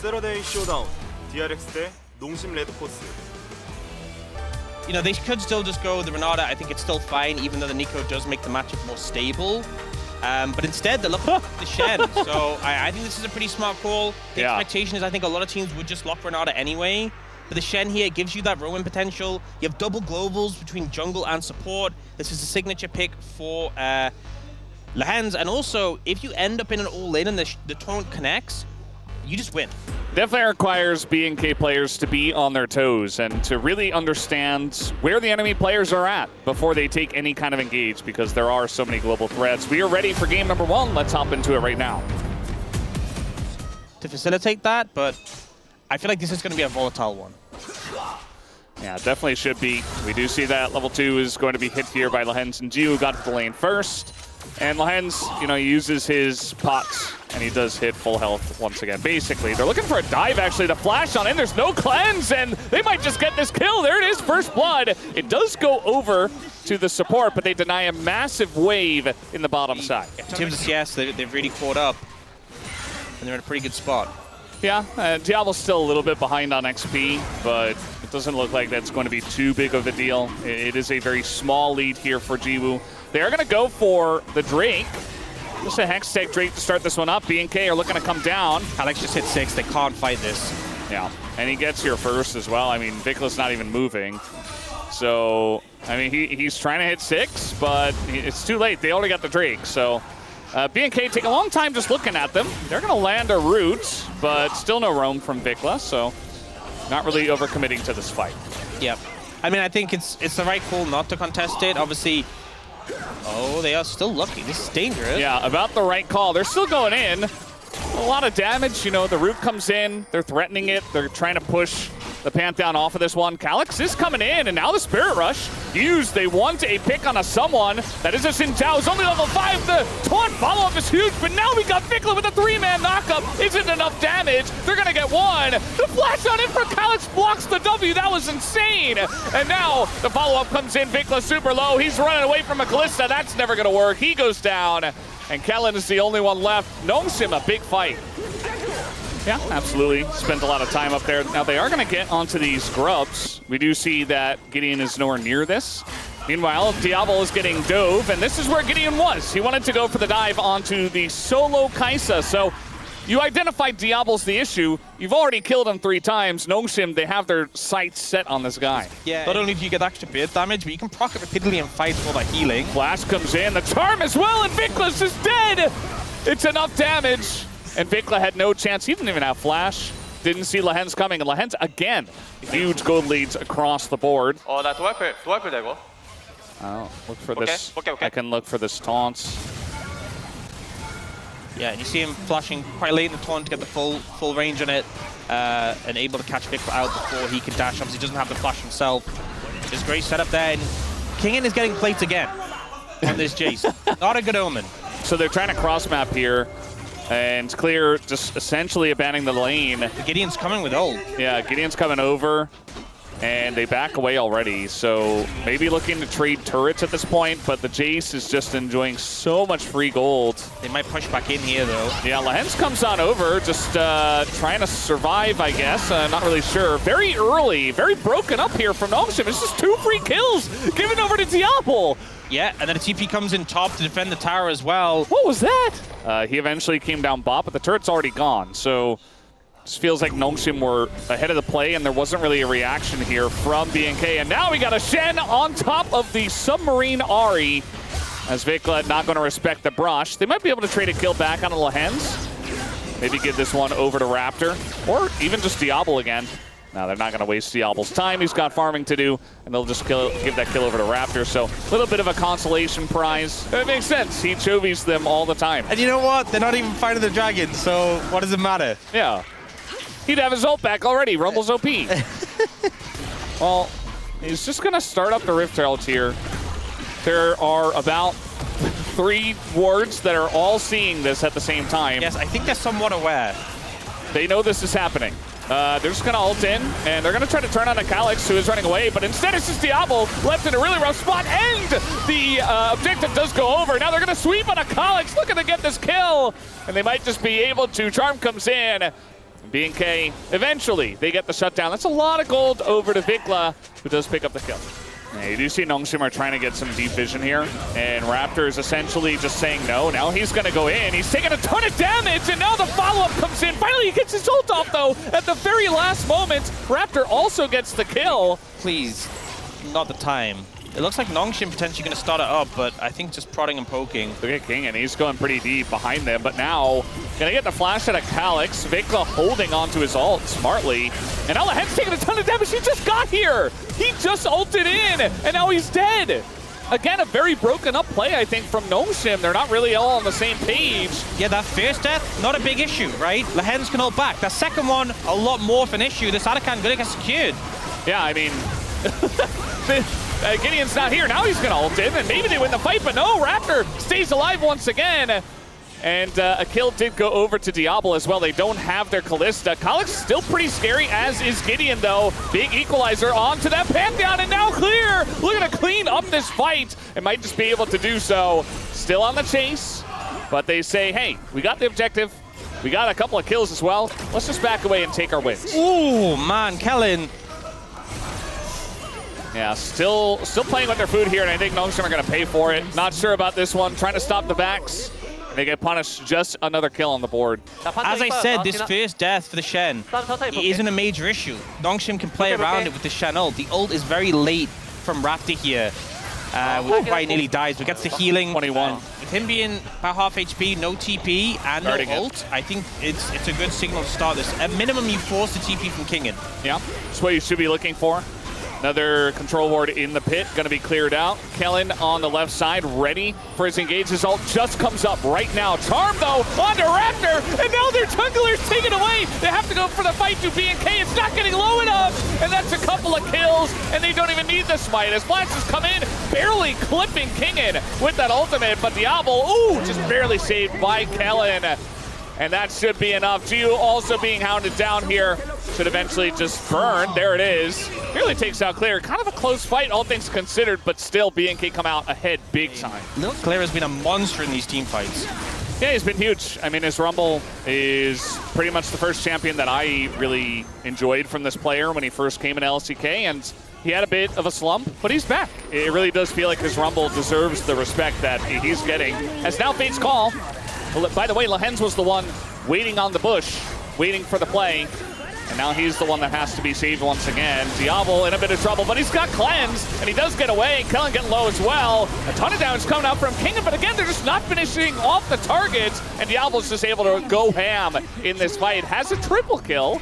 세러데이 쇼다운 DRX 대 농심 레드포스. You know, they could still just go with the Renata. I think it's still fine, even though the Nico does make the matchup more stable. But instead, they're looking at the Shen. So I think this is a pretty smart call. The expectation is I think a lot of teams would just lock Renata anyway. But the Shen here gives you that roaming potential. You have double globals between jungle and support. This is a signature pick for Lehens. And also, if you end up in an all-in and the taunt connects, you just win. Definitely requires BNK players to be on their toes and to really understand where the enemy players are at before they take any kind of engage, because there are so many global threats. We are ready for game number 1. Let's hop into it right now. To facilitate that, but I feel like this is going to be a volatile one. Yeah, definitely should be. We do see that level 2 is going to be hit here by Lehens and Jiu, who got to the lane first. And Lehens, you know, uses his pots, and he does hit full health once again. Basically, they're looking for a dive, actually, to flash on in. There's no cleanse, and they might just get this kill. There it is, first blood. It does go over to the support, but they deny a massive wave in the bottom side. In terms of CS, they've really caught up, and they're in a pretty good spot. Yeah, Diablo's still a little bit behind on XP, but it doesn't look like that's going to be too big of a deal. It is a very small lead here for Jiwoo. They are going to go for the Drake. Just a Hex Tech Drake to start this one up. BNK are looking to come down. Alex just hit 6. They can't fight this. Yeah, and he gets here first as well. I mean, Vicla's not even moving. So, I mean, he's trying to hit 6, but it's too late. They already got the Drake, so... BNK take a long time just looking at them. They're going to land a root, but still no roam from Vicla, so not really overcommitting to this fight. Yep. I mean, I think it's the right call not to contest it. Obviously, oh, they are still lucky. This is dangerous. Yeah, about the right call. They're still going in. A lot of damage. You know, the root comes in. They're threatening it. They're trying to push the Pantheon off of this one. Calyx is coming in, and now the Spirit Rush used. They want a pick on a someone. That is a Xin Zhao. It's only level 5. The taunt follow-up is huge, but now we got Vicla with a 3-man knockup. Isn't enough damage. They're going to get one. The flash on in for Calyx blocks the W. That was insane. And now the follow-up comes in. Vicla super low. He's running away from a Kalista. That's never going to work. He goes down, and Kellen is the only one left. Nongsim, a big fight. Yeah, absolutely. Spent a lot of time up there. Now, they are going to get onto these grubs. We do see that Gideon is nowhere near this. Meanwhile, Diablo is getting dove, and this is where Gideon was. He wanted to go for the dive onto the solo Kaisa. So you identified Diablo's the issue. You've already killed him 3 times. Nongshim, they have their sights set on this guy. Yeah. Not only do you get extra beard damage, but you can proc it repeatedly and fight for the healing. Flash comes in, the charm as well, and Viclas is dead! It's enough damage. And Vicla had no chance. He didn't even have flash. Didn't see Lehens coming. And Lehens, again, huge gold leads across the board. 나 도와줄 돼 이거. Oh, look for this. Okay. I can look for this taunts. Yeah, and you see him flashing quite late in the taunt to get the full range on it, and able to catch Vicla out before he can dash. Obviously, he doesn't have the flash himself. There's a great setup there, and Kingen is getting plates again on this Jace. Not a good omen. So they're trying to cross map here. And Clear just essentially abandoning the lane. Gideon's coming with ult. Yeah, Gideon's coming over, and they back away already. So maybe looking to trade turrets at this point, but the Jace is just enjoying so much free gold. They might push back in here, though. Yeah, Lehens comes on over, just trying to survive, I guess. Not really sure. Very early, very broken up here from Nongshim. It's just 2 free kills given over to Diablo. Yeah, and then a TP comes in top to defend the tower as well. What was that? He eventually came down bot, but the turret's already gone. So this feels like Nongshim were ahead of the play, and there wasn't really a reaction here from BNK. And now we got a Shen on top of the Submarine Ahri, as Vicla not going to respect the brush. They might be able to trade a kill back on Lehens. Maybe give this one over to Raptor, or even just Diablo again. Now they're not going to waste Diablo's time. He's got farming to do, and they'll just give that kill over to Raptor. So a little bit of a consolation prize. It makes sense. He chovies them all the time. And you know what? They're not even fighting the dragon, so what does it matter? Yeah. He'd have his ult back already. Rumble's OP. Well, he's just going to start up the Rift Herald here. There are about 3 wards that are all seeing this at the same time. Yes, I think they're somewhat aware. They know this is happening. They're just going to ult in, and they're going to try to turn on a Calyx, who is running away, but instead it's just Diablo left in a really rough spot, and the objective does go over. Now they're going to sweep on a Calyx, looking to get this kill, and they might just be able to. Charm comes in, B&K, eventually, they get the shutdown. That's a lot of gold over to Vikla, who does pick up the kill. Yeah, you do see Nongshim are trying to get some deep vision here, and Raptor is essentially just saying no. Now he's going to go in. He's taking a ton of damage, and now the follow-up comes in. Finally, he gets his ult off, though, at the very last moment. Raptor also gets the kill. Please, not the time. It looks like Nongshim potentially going to start it up, but I think just prodding and poking. Look at King, and he's going pretty deep behind them, but now going to get the flash out of Calyx. Vikla holding onto his ult smartly, and now Lahen's taking a ton of damage. He just got here. He just ulted in, and now he's dead. Again, a very broken up play, I think, from Nongshim. They're not really all on the same page. Yeah, that first death, not a big issue, right? Lahen's can hold back. That second one, a lot more of an issue. This Adakan gonna get secured. Yeah, I mean, Gideon's not here. Now he's going to ult in, and maybe they win the fight, but no, Raptor stays alive once again. And a kill did go over to Diablo as well. They don't have their Kalista. Calyx still pretty scary, as is Gideon, though. Big equalizer onto that Pantheon, and now Clear looking to clean up this fight. It might just be able to do so. Still on the chase, but they say, hey, we got the objective. We got a couple of kills as well. Let's just back away and take our wins. Ooh, man, Kellen. Yeah, still playing with their food here, and I think Nongshim are going to pay for it. Not sure about this one. Trying to stop the backs. They get punished. Just another kill on the board. As I said, this first death for the Shen isn't a major issue. Nongshim can play around it with the Shen ult. The ult is very late from Raptor here. Quite nearly dies, but gets the healing. 21. With him being about half HP, no TP, and no ult, I think it's a good signal to start this. At minimum, you force the TP from Kingen. Yeah, that's what you should be looking for. Another control ward in the pit, going to be cleared out. Kellen on the left side, ready for his engage. His ult just comes up right now. Charm, though, onto Raptor, and now their jungler's taken away. They have to go for the fight to B&K. It's not getting low enough, and that's a couple of kills, and they don't even need the smite. As flashes come in, barely clipping Kingen with that ultimate, but Diablo, ooh, just barely saved by Kellen. And that should be enough. Gio also being hounded down here. Should eventually just burn. There it is. Really takes out Clear. Kind of a close fight, all things considered, but still B&K come out ahead big time. Clear has been a monster in these team fights. Yeah, he's been huge. I mean, his Rumble is pretty much the first champion that I really enjoyed from this player when he first came in LCK, and he had a bit of a slump, but he's back. It really does feel like his Rumble deserves the respect that he's getting. As now Fate's call. By the way, Lahen's was the one waiting on the bush, waiting for the play. And now he's the one that has to be saved once again. Diablo in a bit of trouble, but he's got cleanse, and he does get away. Kellen getting low as well. A ton of damage coming out from Kingen, but again, they're just not finishing off the targets, and Diablo's just able to go ham in this fight. Has a triple kill.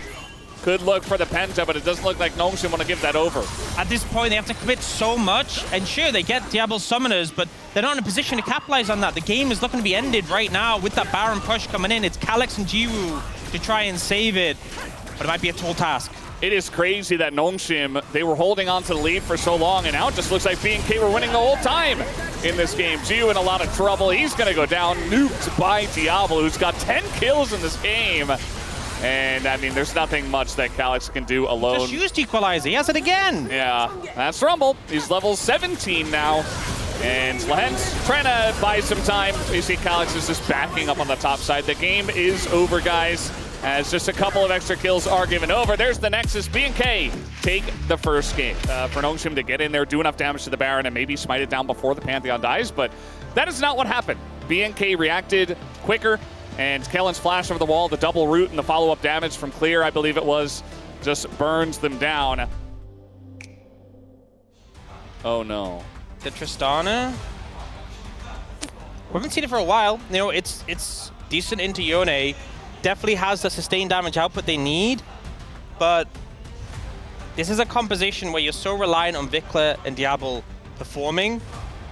Could look for the Penta, but it doesn't look like Nongshim want to give that over. At this point, they have to commit so much, and sure, they get Diablo's summoners, but they're not in a position to capitalize on that. The game is looking to be ended right now with that Baron push coming in. It's Calyx and Jiwoo to try and save it, but it might be a tall task. It is crazy that Nongshim, they were holding on to the lead for so long, and now it just looks like B&K were winning the whole time in this game. Jiwoo in a lot of trouble. He's going to go down, nuked by Diablo, who's got 10 kills in this game. And, I mean, there's nothing much that Calyx can do alone. Just used Equalizer. He has it again. Yeah, that's Rumble. He's level 17 now. And Lahen's trying to buy some time. You see Calyx is just backing up on the top side. The game is over, guys, as just a couple of extra kills are given over. There's the Nexus. B&K take the first game. For Nongshim to get in there, do enough damage to the Baron, and maybe smite it down before the Pantheon dies. But that is not what happened. B&K reacted quicker. And Kellen's flash over the wall, the double root, and the follow-up damage from Clear, I believe it was, just burns them down. Oh, no. The Tristana. We haven't seen it for a while. You know, it's decent into Yone. Definitely has the sustained damage output they need. But this is a composition where you're so reliant on Vikla and Diablo performing.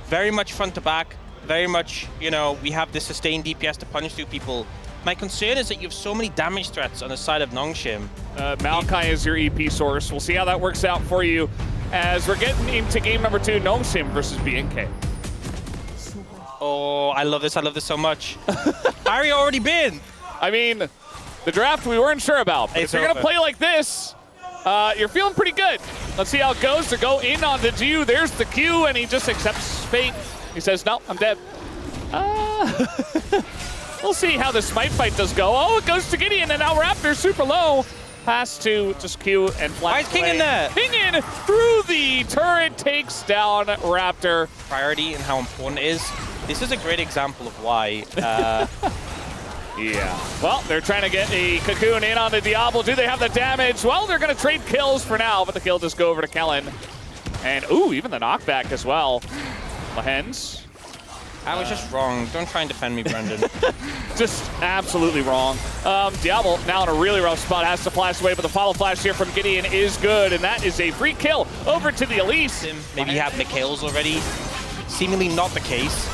Very much front to back. Very much, you know, we have this sustained DPS to punish through people. My concern is that you have so many damage threats on the side of Nongshim. Maokai is your EP source. We'll see how that works out for you as we're getting into game number 2, Nongshim versus B&K. Oh, I love this so much. Harry already been. I mean, the draft we weren't sure about, but if you're going to play like this, you're feeling pretty good. Let's see how it goes to go in on the Jiwoo. There's the Q, and he just accepts fate. He says, no, I'm dead. We'll see how the smite fight does go. Oh, it goes to Gideon, and now Raptor super low. Pass to just Q and flash. Why is King in there? King in through the turret, takes down Raptor. Priority and how important it is. This is a great example of why. Yeah. Well, they're trying to get a Cocoon in on the Diablo. Do they have the damage? Well, they're going to trade kills for now, but the kill just go over to Kellen. And, ooh, even the knockback as well. Lahens. I was just wrong. Don't try and defend me, Brendan. Just absolutely wrong. Diablo now in a really rough spot, has to flash away, but the follow flash here from Gideon is good, and that is a free kill over to the Elise. Maybe you have Mikhail's already. Seemingly not the case.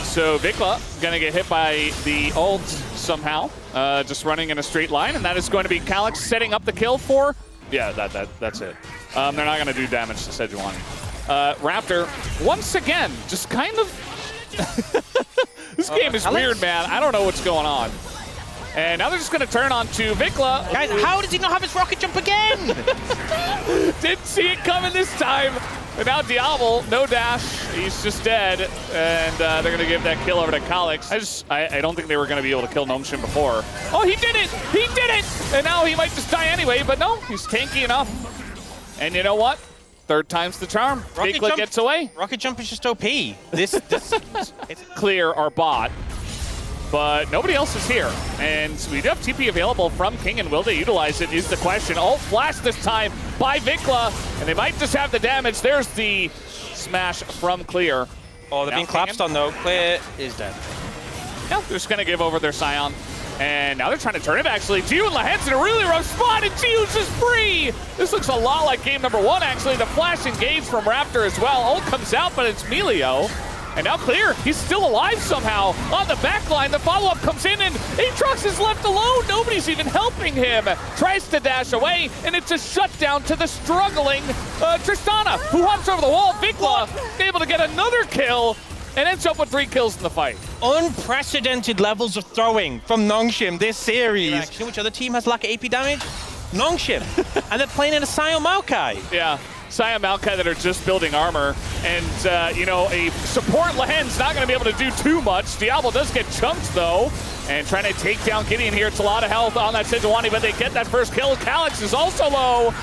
So Vikla gonna get hit by the ult somehow, just running in a straight line, and that is going to be Calyx setting up the kill for. Yeah, that's it. They're not gonna do damage to Sejuani. Raptor once again, just kind of. This game is weird, man. I don't know what's going on. And now they're just going to turn on to Vikla. Guys, how does he not have his rocket jump again? Didn't see it coming this time. And now Diablo, no dash. He's just dead. And they're going to give that kill over to Calyx. I don't think they were going to be able to kill Gnomeshin before. Oh, he did it! He did it! And now he might just die anyway, but no, he's tanky enough. And you know what? Third time's the charm. Vikla gets away. Rocket jump is just OP. This it's clear our bot, but nobody else is here. And we do have TP available from King, and will they utilize it is the question. Ult flash this time by Vikla, and they might just have the damage. There's the smash from Clear. Oh, they're being collapsed on though. Clear is dead. Yeah, they're just gonna give over their Scion. And now they're trying to turn it, actually. Gio and Lahens in a really rough spot, and Gio's just free! This looks a lot like game number 1, actually. The flash engage from Raptor as well. Ult comes out, but it's Melio. And now Clear, he's still alive somehow. On the back line, the follow-up comes in, and Aatrox is left alone. Nobody's even helping him. Tries to dash away, and it's a shutdown to the struggling Tristana, who hops over the wall. Vikla able to get another kill, and ends up with 3 kills in the fight. Unprecedented levels of throwing from Nongshim this series. You know which other team has lack of AP damage? Nongshim. And they're playing in a Sion Maokai. Yeah, Sion Maokai that are just building armor. And, you know, a support Lahen's not going to be able to do too much. Diablo does get chunked, though. And trying to take down Gideon here. It's a lot of health on that Sejuani, but they get that first kill. Calyx is also low.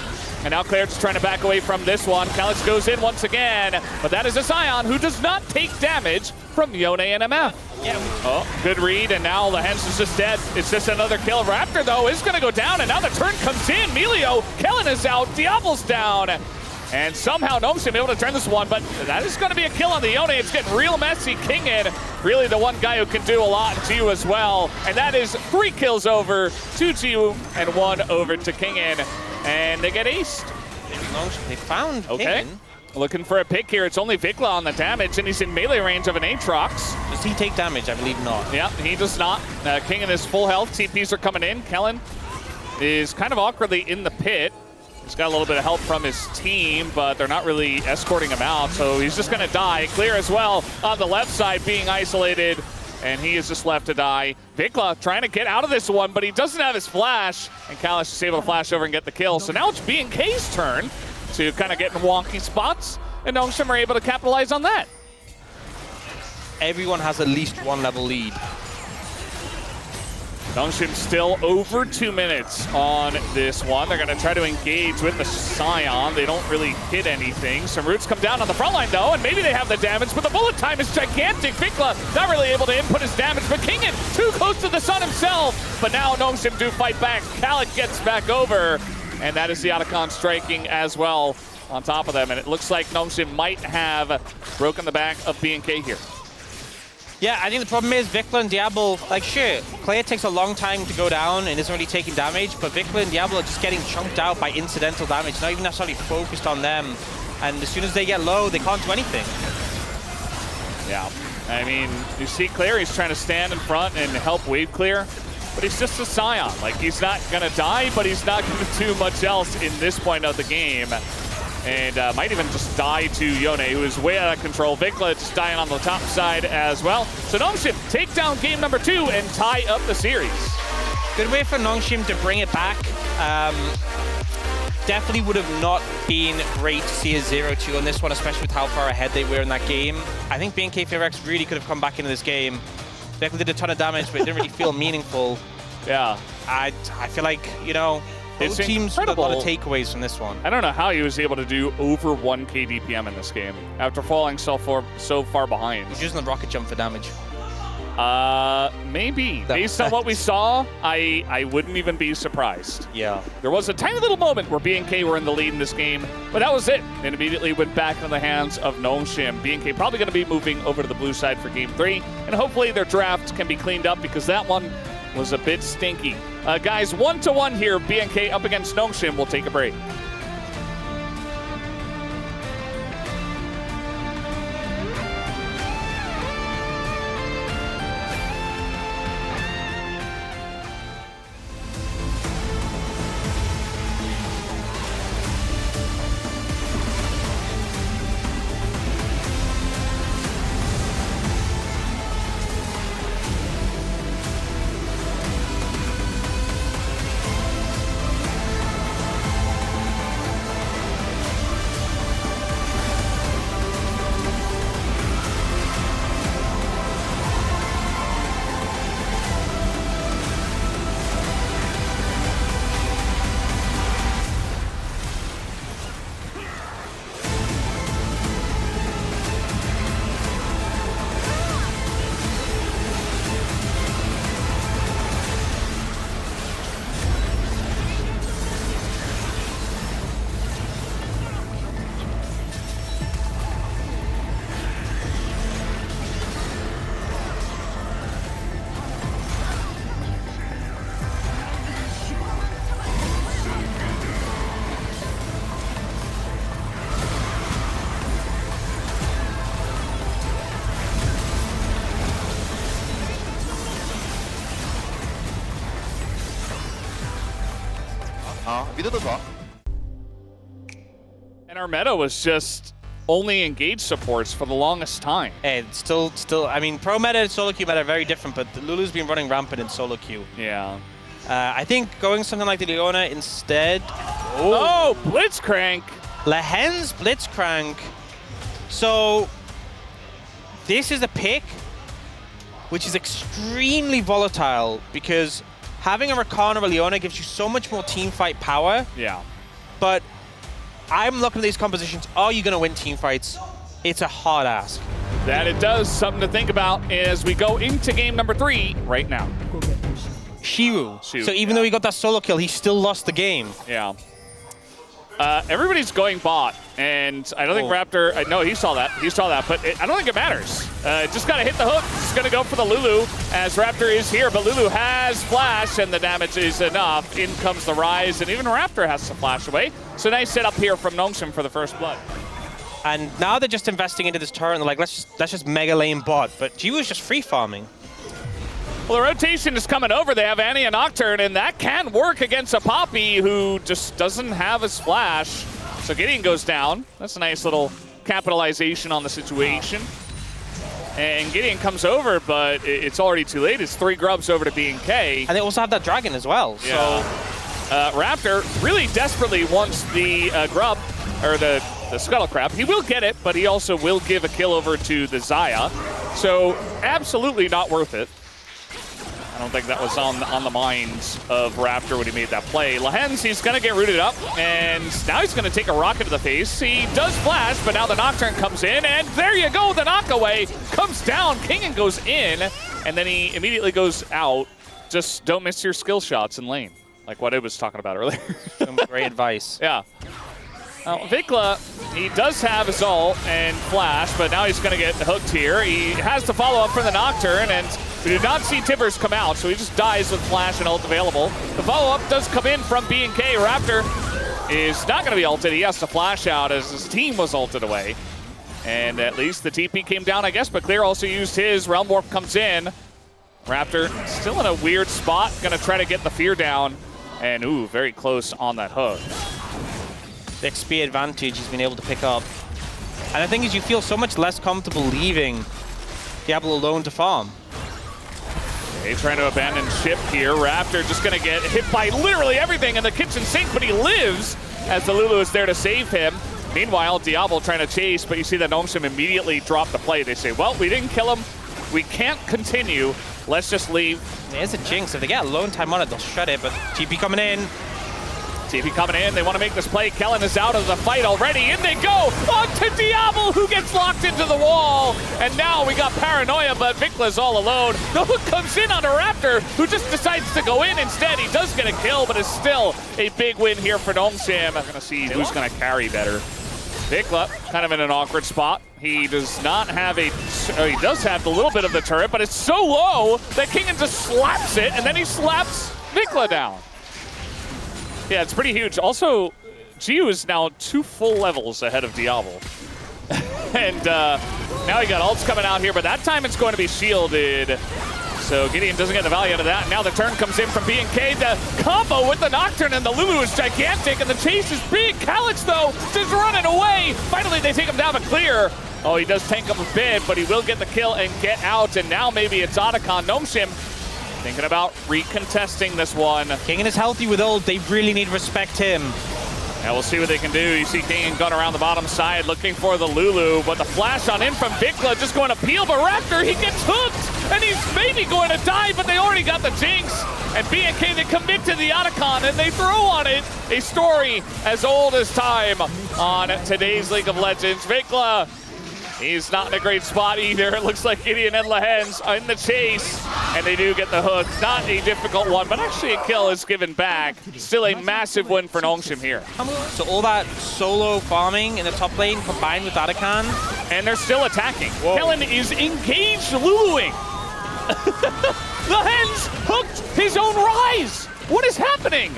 And now Claire just trying to back away from this one. Calyx goes in once again, but that is a Scion who does not take damage from Yone and MF. Yeah. Oh, good read, and now Lahens is just dead. It's just another kill. Raptor, though, is going to go down, and now the turn comes in. Melio, Kellen is out, Diablo's down. And somehow Gnomeshin able to turn this one, but that is going to be a kill on the Yone. It's getting real messy. King in, really the one guy who can do a lot, Gio as well. And that is 3 kills over to Gio and 1 over to King in. And they get aced. They found okay. King. Looking for a pick here. It's only Vikla on the damage, and he's in melee range of an Aatrox. Does he take damage? I believe not. Yeah, he does not. King in his full health. TPs are coming in. Kellen is kind of awkwardly in the pit. He's got a little bit of help from his team, but they're not really escorting him out, so he's just going to die. Clear as well on the left side, being isolated, and he is just left to die. Vikla trying to get out of this one, but he doesn't have his flash, and Kalish is able to flash over and get the kill. So now it's B&K's turn to kind of get in wonky spots, and Nongshim are able to capitalize on that. Everyone has at least 1 level lead. Nongshim still over 2 minutes on this one. They're going to try to engage with the Scion. They don't really hit anything. Some roots come down on the front line, though, and maybe they have the damage, but the bullet time is gigantic. Vikla not really able to input his damage, but Kingen too close to the sun himself. But now Nongshim do fight back. Kalik gets back over, and that is the Otacon striking as well on top of them. And it looks like Nongshim might have broken the back of B&K here. Yeah, I think the problem is Vikla and Diablo, like, sure, Claire takes a long time to go down and isn't really taking damage, but Vikla and Diablo are just getting chunked out by incidental damage, not even necessarily focused on them. And as soon as they get low, they can't do anything. Yeah, I mean, you see Claire, he's trying to stand in front and help wave clear, but he's just a Scion. Like, he's not gonna die, but he's not gonna do much else in this point of the game. And might even just die to Yone, who is way out of control. Vikla just dying on the top side as well. So Nongshim take down game number 2 and tie up the series. Good way for Nongshim to bring it back. Definitely would have not been great to see a 0-2 on this one, especially with how far ahead they were in that game. I think BNK FavorX really could have come back into this game Definitely did a ton of damage, but it didn't really feel meaningful. Yeah. I feel like, you know, both It's teams with a lot of incredible. takeaways from this one. I don't know how he was able to do over 1k DPM in this game after falling so far behind. He's using the rocket jump for damage. Maybe. Based on what we saw, I wouldn't even be surprised. Yeah. There was a tiny little moment where BNK were in the lead in this game, but that was it. And immediately went back into the hands of Nongshim. BNK probably going to be moving over to the blue side for game 3, and hopefully their draft can be cleaned up because that one was a bit stinky. Guys, 1-1 here. BNK up against Nongshim. We'll take a break. 미드도 좋아. And our meta was just only engaged supports for the longest time. And still, I mean, pro meta and solo queue meta are very different, but Lulu's been running rampant in solo queue. Yeah. I think going something like the Leona instead. Oh, Blitzcrank. Lehen's Blitzcrank. So this is a pick which is extremely volatile because having a Rakan or a Leona gives you so much more team fight power. Yeah. But I'm looking at these compositions. Are you going to win team fights? It's a hard ask. That it does. Something to think about as we go into game number 3 right now. Shiru. Shoot, So even though he got that solo kill, he still lost the game. Yeah. Everybody's going bot, and I don't think Raptor. No, he saw that. He saw that, but I don't think it matters. Just gotta hit the hook. Just gonna go for the Lulu as Raptor is here, but Lulu has flash, and the damage is enough. In comes the Rise, and even Raptor has to flash away. So nice setup here from Nongshim for the first blood. And now they're just investing into this turret. And they're like, let's just mega lane bot. But Jiwoo's just free farming. Well, the rotation is coming over. They have Annie and Nocturne, and that can work against a Poppy who just doesn't have his flash. So Gideon goes down. That's a nice little capitalization on the situation. And Gideon comes over, but it's already too late. It's 3 grubs over to BNK. And they also have that dragon as well. So Raptor really desperately wants the grub, or the Scuttle Crab. He will get it, but he also will give a kill over to the Xayah. So absolutely not worth it. I don't think that was on the minds of Raptor when he made that play. Lehens, he's going to get rooted up, and now he's going to take a rocket to the face. He does flash, but now the Nocturne comes in, and there you go, the knockaway comes down. Kingen goes in, and then he immediately goes out. Just don't miss your skill shots in lane, like what I was talking about earlier. Some great advice. Yeah. Vikla, he does have his ult and flash, but now he's going to get hooked here. He has to follow up from the Nocturne, and we did not see Tibbers come out, so he just dies with flash and ult available. The follow-up does come in from BNK. Raptor is not going to be ulted. He has to flash out as his team was ulted away. And at least the TP came down, I guess, but Clear also used his. Realm Warp comes in. Raptor still in a weird spot, going to try to get the fear down. And, ooh, very close on that hook. The XP advantage he's been able to pick up. And the thing is, you feel so much less comfortable leaving Diablo alone to farm. Okay, trying to abandon ship here. Raptor just going to get hit by literally everything in the kitchen sink, but he lives as the Lulu is there to save him. Meanwhile, Diablo trying to chase, but you see that Nongshim immediately drop the play. They say, well, we didn't kill him. We can't continue. Let's just leave. There's a jinx. If they get a lone time on it, they'll shut it. But TP coming in. TP coming in. They want to make this play. Kellen is out of the fight already. In they go. On to Diablo, who gets locked into the wall. And now we got Paranoia, but Vikla's all alone. The hook comes in on a Raptor, who just decides to go in instead. He does get a kill, but it's still a big win here for Nongshim. We're going to see who's going to carry better. Vikla, kind of in an awkward spot. He does not have he does have a little bit of the turret, but it's so low that Kingen just slaps it, and then he slaps Vikla down. Yeah, it's pretty huge. Also, Giu is now 2 full levels ahead of Diablo. And now he got ults coming out here, but that time it's going to be shielded. So Gideon doesn't get the value out of that. Now the turn comes in from B&K. The combo with the Nocturne and the Lulu is gigantic, and the chase is big. Calyx, though, just running away. Finally, they take him down, but clear. Oh, he does tank him a bit, but he will get the kill and get out. And now maybe it's Otacon. Nongshim thinking about recontesting this one. Kingen is healthy with ult. They really need to respect him. Yeah, we'll see what they can do. You see King and Gun around the bottom side looking for the Lulu, but the flash on in from Vikla just going to peel, but Raptor, he gets hooked, and he's maybe going to die, but they already got the Jinx. And B&K, they commit to the Otacon, and they throw on it a story as old as time on today's League of Legends. Vikla, he's not in a great spot either. It looks like Gideon and Lehens are in the chase, and they do get the hook. Not a difficult one, but actually a kill is given back. Still a massive win for Nongshim here. So all that solo farming in the top lane combined with Otacon. And they're still attacking. Whoa. Kellen is engaged Luluing. Lehens hooked his own Rise. What is happening?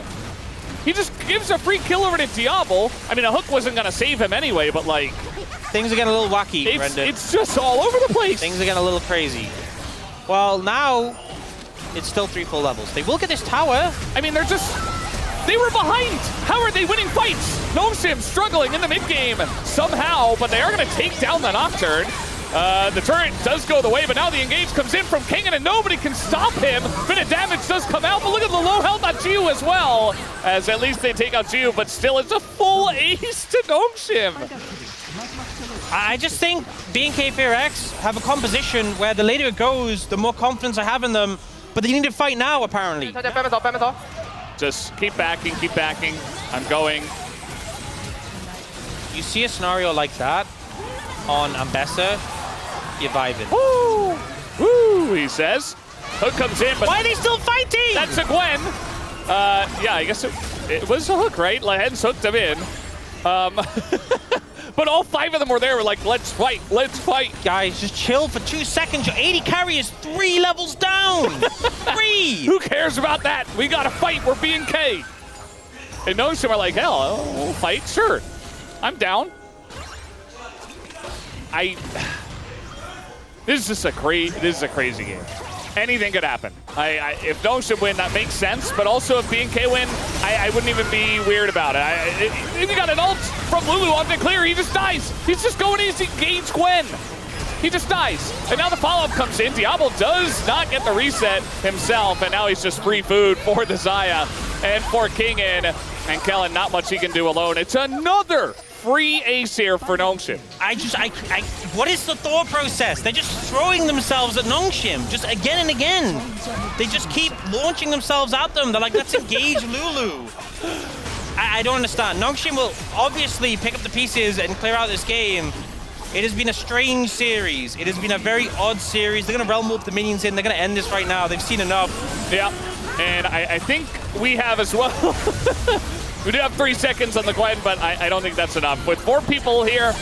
He just gives a free kill over to Diablo. I mean, a hook wasn't going to save him anyway, but like... Things are getting a little wacky, Brendan. It's just all over the place. Things are getting a little crazy. Well, now it's still 3 full levels. They will get this tower. I mean, they were behind. How are they winning fights? Nongshim struggling in the mid game somehow, but they are going to take down the Nocturne. The turret does go the way, but now the engage comes in from Kingen, and nobody can stop him. Bit of damage does come out, but look at the low health on Giu as well, as at least they take out Giu, but still it's a full ace to Nongshim. I just think B&K BFX have a composition where the later it goes, the more confidence I have in them, but they need to fight now, apparently. Just keep backing. I'm going. You see a scenario like that on Ambessa, you're vibing. Woo! Woo, he says. Hook comes in, but... Why are they still fighting? That's a Gwen. Yeah, I guess it was a hook, right? Lehens hooked him in. But all 5 of them were there. We're like, let's fight. Guys, just chill for 2 seconds. Your 80 carry is 3 levels down. 3. Who cares about that? We got to fight. We're B&K. And Nongshim are like, hell, we'll fight. Sure. I'm down. This is a crazy game. Anything could happen. If Nongshim win, that makes sense. But also, if B&K win, I wouldn't even be weird about it. He got an ult from Lulu onto clear. He just dies. He's just going to engage Gwen. He just dies. And now the follow-up comes in. Diablo does not get the reset himself. And now he's just free food for the Xayah and for Kingen. And Kellen, not much he can do alone. It's another free ace here for Nongshim. What is the thought process? They're just throwing themselves at Nongshim, just again and again. They just keep launching themselves at them. They're like, let's engage Lulu. I don't understand. Nongshim will obviously pick up the pieces and clear out this game. It has been a strange series. It has been a very odd series. They're going to realm up the minions in. They're going to end this right now. They've seen enough. Yeah, and I think we have as well. We do have 3 seconds on the Gwen, but I don't think that's enough. With 4 people here,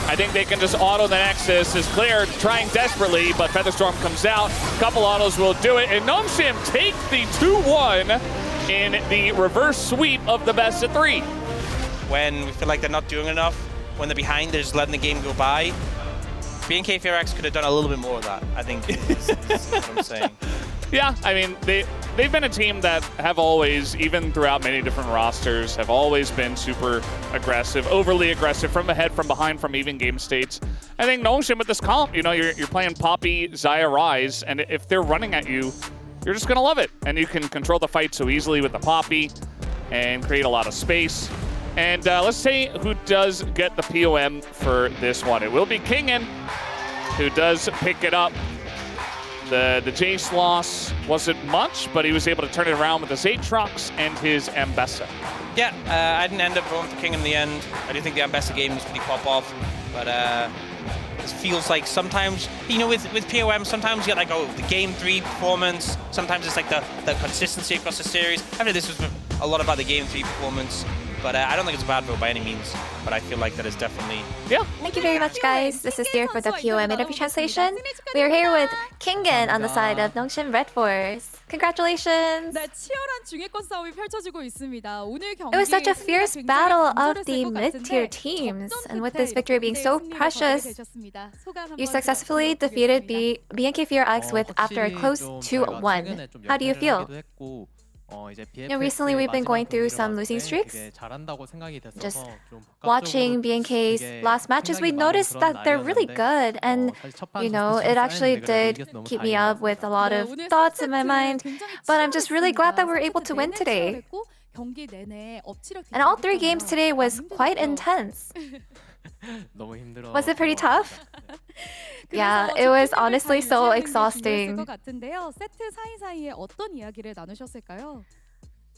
I think they can just auto the Nexus. Is clear, trying desperately, but Featherstorm comes out. A couple autos will do it, and Nongshim take the 2-1 in the reverse sweep of the best of 3. When we feel like they're not doing enough, when they're behind, they're just letting the game go by. B&K BFX could have done a little bit more of that, I think, is what I'm saying. Yeah, I mean, they've been a team that have always, even throughout many different rosters, have always been super aggressive, overly aggressive, from ahead, from behind, from even game states. I think Nongshim with this comp, you know, you're playing Poppy, Xayah, Rise, and if they're running at you, you're just going to love it. And you can control the fight so easily with the Poppy and create a lot of space. And let's see who does get the POM for this one. It will be Kingen, who does pick it up. The Jace loss wasn't much, but he was able to turn it around with his Aatrox and his Ambessa. Yeah, I didn't end up going for King in the end. I do think the Ambessa game was pretty pop off, but it feels like sometimes, you know, with POM, sometimes you get like, oh, the game 3 performance. Sometimes it's like the consistency across the series. I mean, this was a lot about the game 3 performance, but I don't think it's a bad vote by any means. But I feel like that is definitely... Yeah. Thank you very much, guys. This is Dear for the POM interview translation. We are here with Kingen on the side of Nongshim Red Force. Congratulations! 네, 치열한 중위권 싸움이 펼쳐지고 있습니다. 오늘 경기 It was such a fierce 굉장히 battle of 간절했을 the 것 mid-tier 같은데 teams, 접전 and with 끝에 this victory being so 이렇게 승리를 precious, 거두게 되셨습니다. 소감 you 한번 successfully 들어보겠습니다. defeated BNK Fear X with after a close 2-1. How do you feel? Recently we've been going through some losing streaks. Just watching BNK's last matches, we noticed that they're really good, and you know, it actually did keep me up with a lot of thoughts in my mind. But I'm just really glad that we're able to win today. And all 3 games today was quite intense. Was it pretty tough? Yeah, it was honestly so exhausting.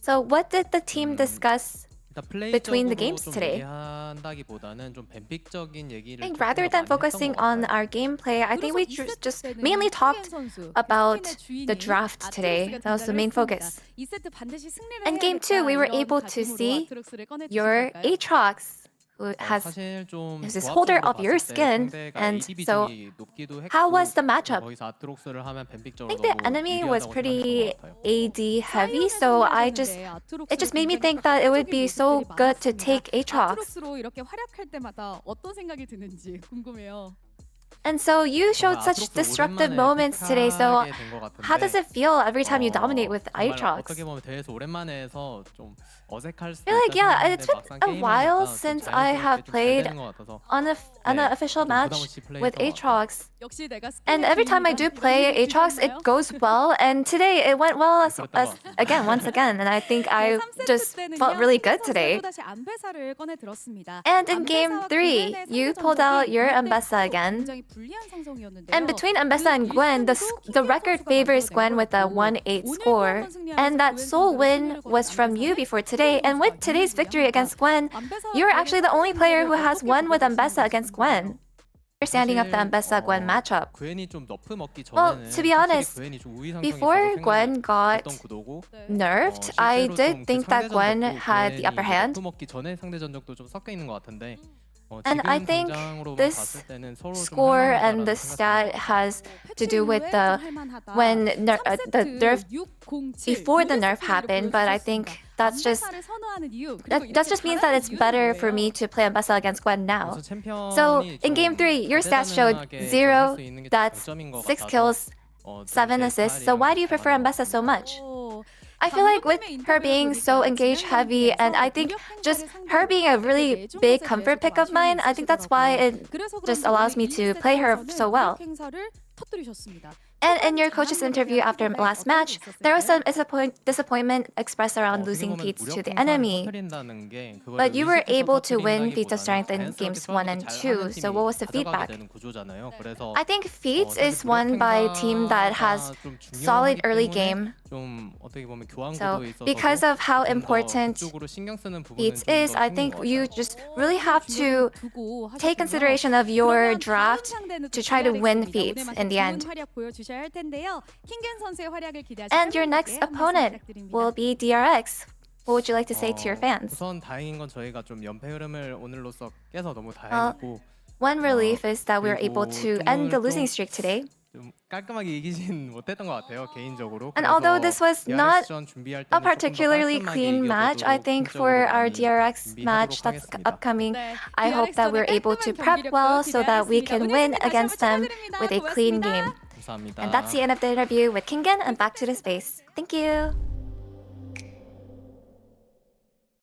So what did the team discuss between the games today? I think rather than focusing on our gameplay, I think we just mainly talked about the draft today. That was the main focus. In game 2, we were able to see your Aatrox, who is this holder of your skin, and so how was the matchup? I think the enemy was pretty AD heavy, so it just made me think that it would be so good to take Aatrox. And so you showed such disruptive moments today, so how does it feel every time you dominate with Aatrox? I feel like, yeah, it's been a while since I have played on an official match with Aatrox. And every time I do play Aatrox, it goes well, and today it went well once again, and I think I just felt really good today. And in game 3, you pulled out your Ambessa again. And between Ambessa and Gwen, the record favors Gwen with a 1-8 score. And that sole win was from you before today. And with today's victory against Gwen, you're actually the only player who has won with Ambessa against Gwen. Understanding of the Ambessa-Gwen matchup. Well, to be honest, before Gwen got nerfed, I did think that Gwen had the upper hand. And I think this score and the stat has to do with the nerf before the nerf happened, but I think that just means that it's better for me to play Ambessa against Gwen now. So in game 3, your stats showed 0, that's 6 kills, 7 assists. So why do you prefer Ambessa so much? I feel like with her being so engaged heavy, and I think just her being a really big comfort pick of mine, I think that's why it just allows me to play her so well. And in your coach's interview after last match, there was some disappointment expressed around losing feats to the enemy. But you were able to win feats of strength in games 1 and 2, so what was the feedback? I think feats is won by a team that has solid early game. So because of how important feats is, I think you just really have to take consideration of your draft to try to win feats in the end. And your next opponent will be DRX. What would you like to say to your fans? One relief is that we were able to end the losing streak today. And although this was not a particularly clean match, I think for our DRX match that's upcoming, I hope that we're able to prep well so that we can win against them with a clean game. And that's the end of the interview with Kingen, and back to the space. Thank you.